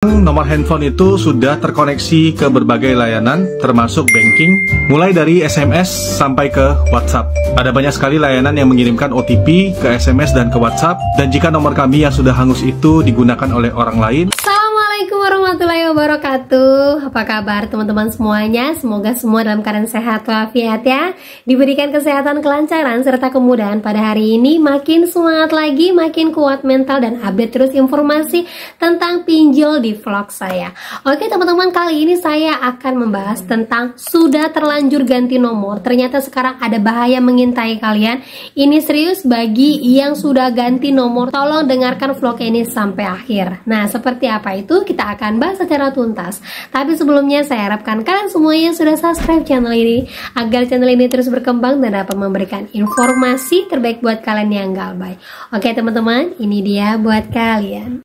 Nomor handphone itu sudah terkoneksi ke berbagai layanan, termasuk banking, mulai dari SMS sampai ke WhatsApp. Ada banyak sekali layanan yang mengirimkan OTP ke SMS dan ke WhatsApp, dan jika nomor kami yang sudah hangus itu digunakan oleh orang lain. Assalamualaikum warahmatullahi wabarakatuh. Apa kabar teman-teman semuanya? Semoga semua dalam keadaan sehat walafiat ya. Diberikan kesehatan, kelancaran, serta kemudahan pada hari ini. Makin semangat lagi, makin kuat mental, dan update terus informasi tentang pinjol di vlog saya. Oke teman-teman, kali ini saya akan membahas tentang sudah terlanjur ganti nomor. Ternyata sekarang ada bahaya mengintai kalian. Ini serius bagi yang sudah ganti nomor. Tolong dengarkan vlog ini sampai akhir. Nah, seperti apa itu? Kita akan bahas secara tuntas. Tapi sebelumnya saya harapkan kalian semuanya sudah subscribe channel ini agar channel ini terus berkembang dan dapat memberikan informasi terbaik buat kalian yang galbay. Oke teman-teman, ini dia buat kalian.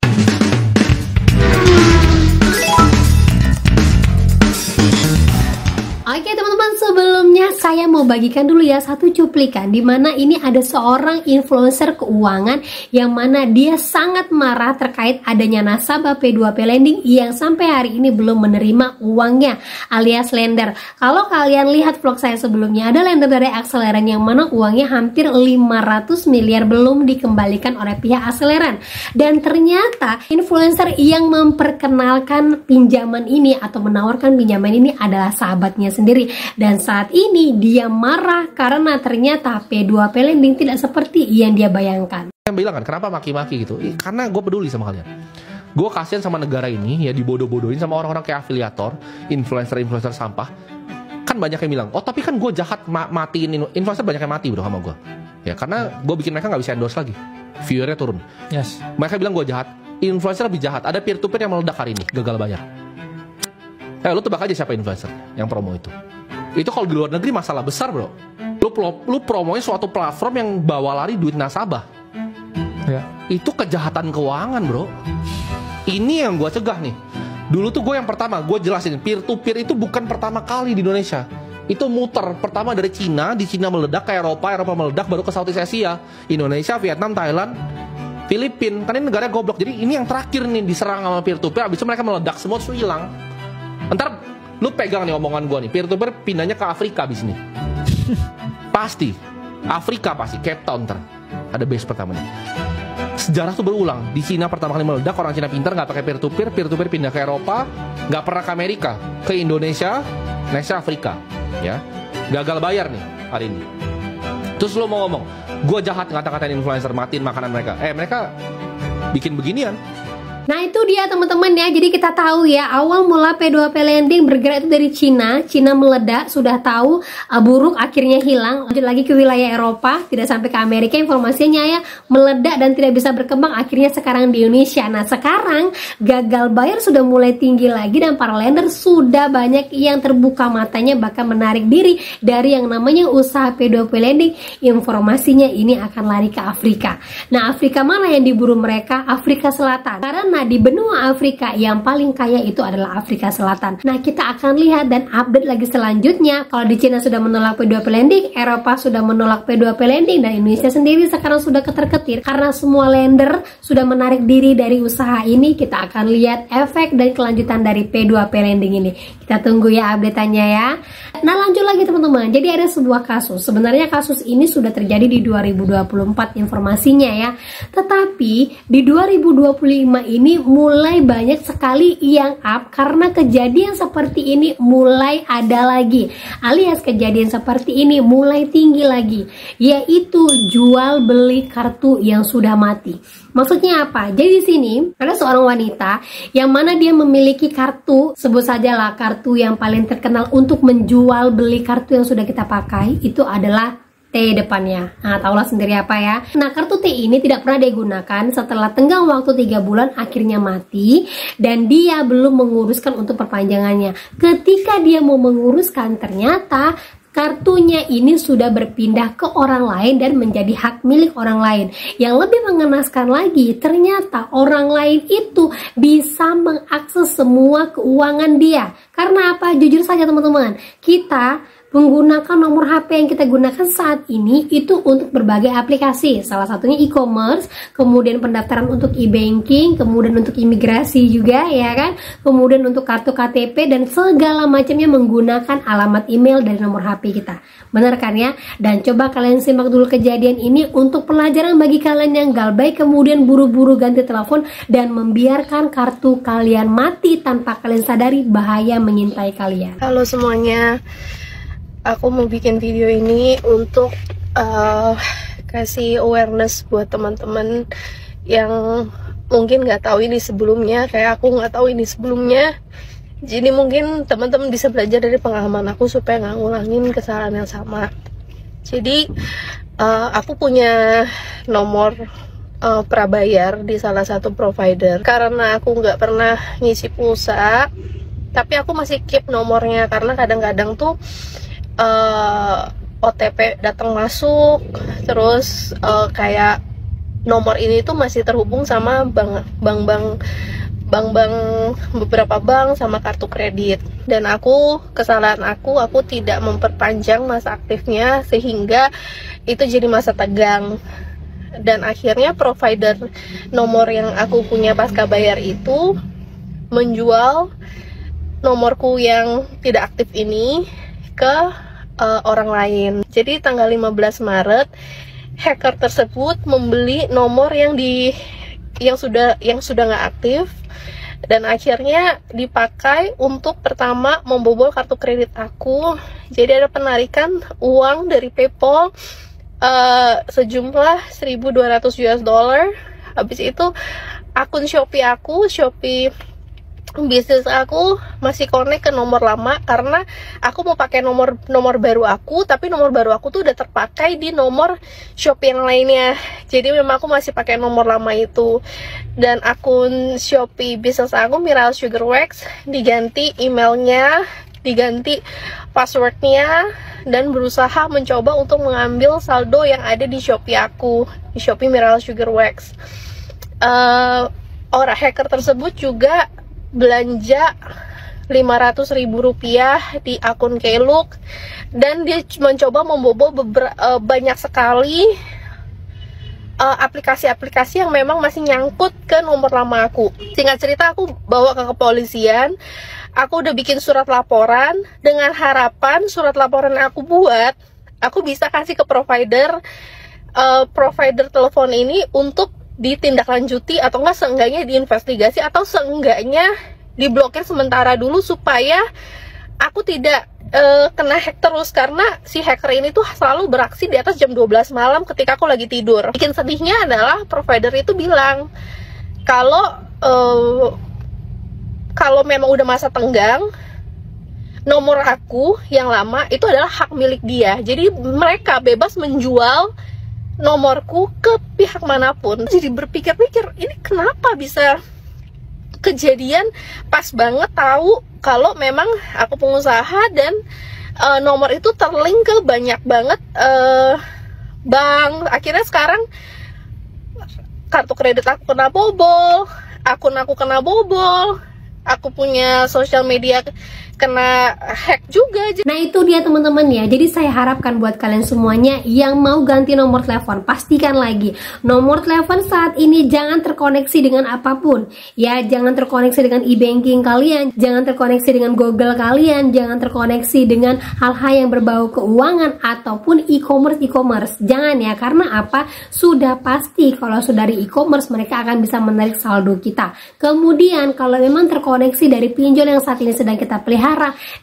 Oke teman-teman, sebelumnya saya mau bagikan dulu ya satu cuplikan di mana ini ada seorang influencer keuangan yang mana dia sangat marah terkait adanya nasabah P2P Lending yang sampai hari ini belum menerima uangnya alias lender. Kalau kalian lihat vlog saya sebelumnya, ada lender dari Akseleran yang mana uangnya hampir 500 miliar belum dikembalikan oleh pihak Akseleran. Dan ternyata influencer yang memperkenalkan pinjaman ini atau menawarkan pinjaman ini adalah sahabatnya sendiri, dan saat ini dia marah karena ternyata P2P Lending tidak seperti yang dia bayangkan. Yang bilang kan, kenapa maki-maki gitu? Karena gue peduli sama kalian. Gue kasihan sama negara ini ya, dibodoh-bodohin sama orang-orang kayak afiliator, influencer sampah. Kan banyak yang bilang, oh tapi kan gue jahat matiin influencer, banyak yang mati bro sama gue. Ya karena gue bikin mereka nggak bisa endorse lagi, viewernya turun. Yes. Mereka bilang gue jahat, influencer lebih jahat. Ada peer-to-peer yang meledak hari ini, gagal bayar. Lu tebak aja siapa influencer yang promo itu. Itu kalau di luar negeri masalah besar bro. Lu promonya suatu platform yang bawa lari duit nasabah ya. Itu kejahatan keuangan bro. Ini yang gue cegah nih. Dulu tuh gue yang pertama, gue jelasin peer to peer itu bukan pertama kali di Indonesia. Itu muter, pertama dari Cina, di Cina meledak ke Eropa, Eropa meledak baru ke Southeast Asia, Indonesia, Vietnam, Thailand, Filipina. Kan ini negara goblok. Jadi ini yang terakhir nih diserang sama peer to peer. Abis itu mereka meledak semua terus hilang. Ntar lu pegang nih omongan gue nih, peer-to-peer pindahnya ke Afrika abis ini. Pasti Afrika, pasti Cape Town ntar ada base pertamanya. Sejarah tuh berulang. Di Cina pertama kali meledak, orang Cina pintar nggak pakai peer-to-peer, peer-to-peer pindah ke Eropa, nggak pernah ke Amerika, ke Indonesia, next Afrika, ya gagal bayar nih hari ini. Terus lu mau ngomong gue jahat ngata-ngatain influencer, matiin makanan mereka. Mereka bikin beginian. Nah itu dia teman-teman ya, jadi kita tahu ya awal mula P2P Lending bergerak itu dari Cina. Cina meledak, sudah tahu buruk, akhirnya hilang. Lanjut lagi ke wilayah Eropa, tidak sampai ke Amerika informasinya ya, meledak dan tidak bisa berkembang, akhirnya sekarang di Indonesia. Nah sekarang gagal bayar sudah mulai tinggi lagi dan para lender sudah banyak yang terbuka matanya bahkan menarik diri dari yang namanya usaha P2P Lending. Informasinya ini akan lari ke Afrika. Nah Afrika mana yang diburu mereka? Afrika Selatan. Karena di benua Afrika yang paling kaya itu adalah Afrika Selatan. Nah kita akan lihat dan update lagi selanjutnya. Kalau di Cina sudah menolak P2P Lending, Eropa sudah menolak P2P Lending, dan Indonesia sendiri sekarang sudah ketar-ketir karena semua lender sudah menarik diri dari usaha ini. Kita akan lihat efek dan kelanjutan dari P2P Lending ini. Kita tunggu ya update-nya ya. Nah lanjut lagi teman-teman. Jadi ada sebuah kasus. Sebenarnya kasus ini sudah terjadi di 2024 informasinya ya. Tetapi di 2025 ini mulai banyak sekali yang up karena kejadian seperti ini mulai ada lagi, alias kejadian seperti ini mulai tinggi lagi, yaitu jual beli kartu yang sudah mati. Maksudnya apa? Jadi di sini ada seorang wanita yang mana dia memiliki kartu, sebut sajalah kartu yang paling terkenal untuk menjual beli kartu yang sudah kita pakai, itu adalah T depannya. Nah, tahulah sendiri apa ya. Nah, kartu T ini tidak pernah digunakan setelah tenggang waktu 3 bulan akhirnya mati dan dia belum menguruskan untuk perpanjangannya. Ketika dia mau menguruskan, ternyata kartunya ini sudah berpindah ke orang lain dan menjadi hak milik orang lain. Yang lebih mengenaskan lagi, ternyata orang lain itu bisa mengakses semua keuangan dia. Karena apa? Jujur saja teman-teman, kita menggunakan nomor HP yang kita gunakan saat ini itu untuk berbagai aplikasi, salah satunya e-commerce, kemudian pendaftaran untuk e-banking, kemudian untuk imigrasi juga ya kan, kemudian untuk kartu KTP dan segala macamnya menggunakan alamat email dari nomor HP kita. Benar kan ya? Dan coba kalian simak dulu kejadian ini untuk pelajaran bagi kalian yang galbay kemudian buru-buru ganti telepon dan membiarkan kartu kalian mati tanpa kalian sadari bahaya mengintai kalian. Halo semuanya, aku mau bikin video ini untuk kasih awareness buat teman-teman yang mungkin nggak tahu ini sebelumnya, kayak aku nggak tahu ini sebelumnya. Jadi mungkin teman-teman bisa belajar dari pengalaman aku supaya nggak ngulangin kesalahan yang sama. Jadi aku punya nomor prabayar di salah satu provider. Karena aku nggak pernah ngisi pulsa, tapi aku masih keep nomornya karena kadang-kadang tuh OTP datang masuk, terus kayak nomor ini tuh masih terhubung sama beberapa bank sama kartu kredit. Dan kesalahan aku tidak memperpanjang masa aktifnya sehingga itu jadi masa tegang. Dan akhirnya provider nomor yang aku punya pasca bayar itu menjual nomorku yang tidak aktif ini ke orang lain. Jadi tanggal 15 Maret hacker tersebut membeli nomor yang sudah nggak aktif dan akhirnya dipakai untuk pertama membobol kartu kredit aku. Jadi ada penarikan uang dari PayPal sejumlah $1.200. Habis itu akun Shopee bisnis aku masih connect ke nomor lama karena aku mau pakai nomor baru aku, tapi nomor baru aku tuh udah terpakai di nomor Shopee yang lainnya. Jadi memang aku masih pakai nomor lama itu. Dan akun Shopee bisnis aku Miral Sugar Wax diganti emailnya, diganti passwordnya, dan berusaha mencoba untuk mengambil saldo yang ada di Shopee aku, di Shopee Miral Sugar Wax. Orang hacker tersebut juga belanja Rp500.000 di akun Klook, dan dia mencoba membobol banyak sekali aplikasi-aplikasi yang memang masih nyangkut ke nomor lama aku. Singkat cerita, aku bawa ke kepolisian. Aku udah bikin surat laporan dengan harapan surat laporan yang aku buat, aku bisa kasih ke provider telepon ini untuk ditindaklanjuti atau enggak seenggaknya diinvestigasi atau seenggaknya diblokir sementara dulu supaya aku tidak kena hack terus, karena si hacker ini tuh selalu beraksi di atas jam 12 malam ketika aku lagi tidur. Bikin sedihnya adalah provider itu bilang kalau memang udah masa tenggang, nomor aku yang lama itu adalah hak milik dia. Jadi mereka bebas menjual nomorku ke pihak manapun. Jadi berpikir-pikir, ini kenapa bisa kejadian pas banget tahu kalau memang aku pengusaha dan nomor itu terlink ke banyak banget bank. Akhirnya sekarang kartu kredit aku kena bobol, akun aku kena bobol, aku punya sosial media kena hack juga. Nah itu dia teman-teman ya. Jadi saya harapkan buat kalian semuanya yang mau ganti nomor telepon, pastikan lagi nomor telepon saat ini jangan terkoneksi dengan apapun ya. Jangan terkoneksi dengan e-banking kalian, jangan terkoneksi dengan Google kalian, jangan terkoneksi dengan hal-hal yang berbau keuangan ataupun e-commerce. Jangan ya, karena apa? Sudah pasti kalau sudah dari e-commerce mereka akan bisa menarik saldo kita. Kemudian kalau memang terkoneksi dari pinjol yang saat ini sedang kita pelihara,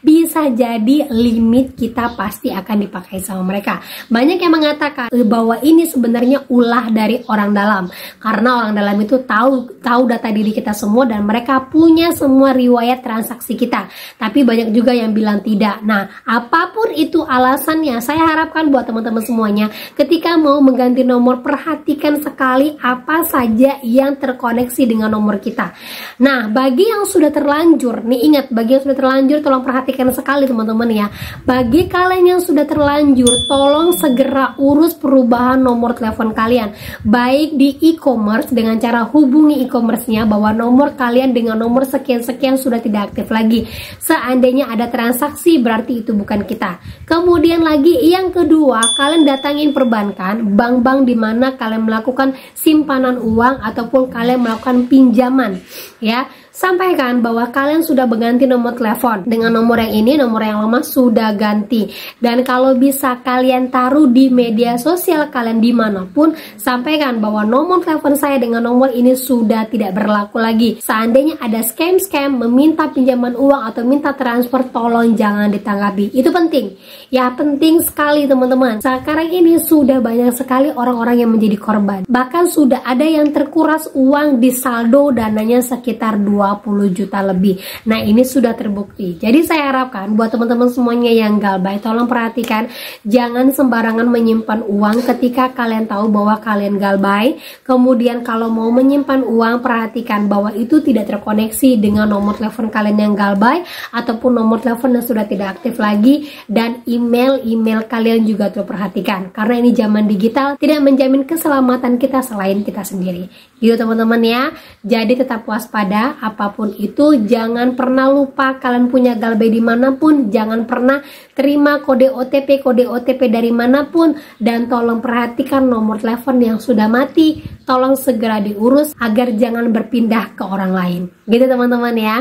bisa jadi limit kita pasti akan dipakai sama mereka. Banyak yang mengatakan bahwa ini sebenarnya ulah dari orang dalam, karena orang dalam itu tahu data diri kita semua dan mereka punya semua riwayat transaksi kita. Tapi banyak juga yang bilang tidak. Nah, apapun itu alasannya, saya harapkan buat teman-teman semuanya ketika mau mengganti nomor, perhatikan sekali apa saja yang terkoneksi dengan nomor kita. Nah, bagi yang sudah sudah terlanjur, nih ingat, bagi yang sudah terlanjur tolong perhatikan sekali teman-teman ya. Bagi kalian yang sudah terlanjur, tolong segera urus perubahan nomor telepon kalian, baik di e-commerce dengan cara hubungi e-commerce-nya bahwa nomor kalian dengan nomor sekian-sekian sudah tidak aktif lagi. Seandainya ada transaksi berarti itu bukan kita. Kemudian lagi yang kedua, kalian datangin perbankan, bank-bank di mana kalian melakukan simpanan uang ataupun kalian melakukan pinjaman ya. Sampaikan bahwa kalian sudah berganti nomor telepon dengan nomor yang ini, nomor yang lama sudah ganti. Dan kalau bisa kalian taruh di media sosial kalian dimanapun, sampaikan bahwa nomor telepon saya dengan nomor ini sudah tidak berlaku lagi. Seandainya ada scam-scam meminta pinjaman uang atau minta transfer, tolong jangan ditanggapi. Itu penting ya, penting sekali teman-teman. Sekarang ini sudah banyak sekali orang-orang yang menjadi korban. Bahkan sudah ada yang terkuras uang di saldo dananya sekitar 20 juta lebih. Nah ini sudah terbukti. Jadi saya harapkan buat teman-teman semuanya yang galbay, tolong perhatikan, jangan sembarangan menyimpan uang ketika kalian tahu bahwa kalian galbay. Kemudian kalau mau menyimpan uang, perhatikan bahwa itu tidak terkoneksi dengan nomor telepon kalian yang galbay ataupun nomor telepon yang sudah tidak aktif lagi, dan email kalian juga tuh perhatikan, karena ini zaman digital tidak menjamin keselamatan kita selain kita sendiri. Gitu teman-teman ya. Jadi tetap waspada, apapun itu jangan pernah lupa kalian punya galbay dimanapun, jangan pernah terima kode OTP dari manapun, dan tolong perhatikan nomor telepon yang sudah mati, tolong segera diurus agar jangan berpindah ke orang lain. Gitu teman-teman ya.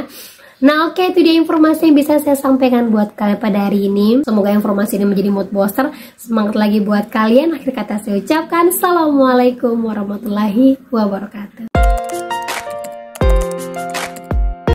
Nah oke, itu dia informasi yang bisa saya sampaikan buat kalian pada hari ini. Semoga informasi ini menjadi mood booster. Semangat lagi buat kalian. Akhir kata saya ucapkan Assalamualaikum warahmatullahi wabarakatuh.